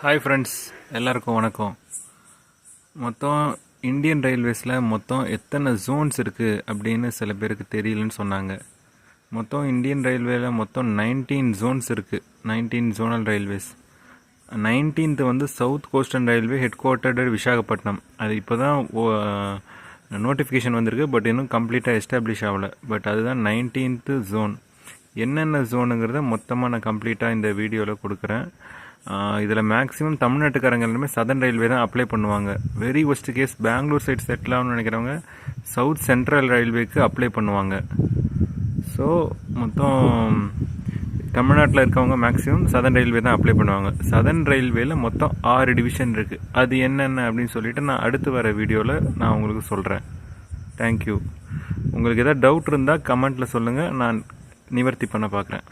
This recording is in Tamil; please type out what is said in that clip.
ஹாய் ஃப்ரெண்ட்ஸ், எல்லாருக்கும் வணக்கம். மொத்தம் இந்தியன் ரயில்வேஸில் மொத்தம் எத்தனை ஜோன்ஸ் இருக்குது அப்படின்னு சில பேருக்கு தெரியலன்னு சொன்னாங்க. மொத்தம் இந்தியன் ரயில்வேல மொத்தம் 19 ஜோன்ஸ் இருக்குது. 19 ஜோனல் ரயில்வேஸ். 19th வந்து சவுத் கோஸ்டர்ன் ரயில்வே ஹெட் குவார்ட்டர்டு விசாகப்பட்டினம். அது இப்போ தான் நோட்டிஃபிகேஷன் வந்திருக்கு, பட் இன்னும் கம்ப்ளீட்டாக எஸ்டாப்ளிஷ் ஆகலை. பட் அதுதான் 19th ஜோன். என்னென்ன ஜோனுங்கிறத மொத்தமாக நான் கம்ப்ளீட்டாக இந்த வீடியோவில் கொடுக்குறேன். இதில் மேக்ஸிமம் தமிழ்நாட்டுக்காரங்க எல்லாமே சதர்ன் ரயில்வே தான் அப்ளை பண்ணுவாங்க. Very worst case Bangalore side settle ஆகணும்னு நினைக்கிறவங்க சவுத் சென்ட்ரல் ரயில்வேக்கு அப்ளை பண்ணுவாங்க. ஸோ மொத்தம் தமிழ்நாட்டில் இருக்கவங்க மேக்ஸிமம் சதர்ன் ரயில்வே தான் அப்ளை பண்ணுவாங்க. சதர்ன் ரயில்வேல மொத்தம் 6 டிவிஷன் இருக்குது. அது என்னென்ன அப்படின்னு சொல்லிட்டு நான் அடுத்து வர வீடியோவில் நான் உங்களுக்கு சொல்கிறேன். தேங்க்யூ. உங்களுக்கு எதாவது டவுட் இருந்தால் கமெண்ட்டில் சொல்லுங்கள், நான் நிவர்த்தி பண்ண பார்க்குறேன்.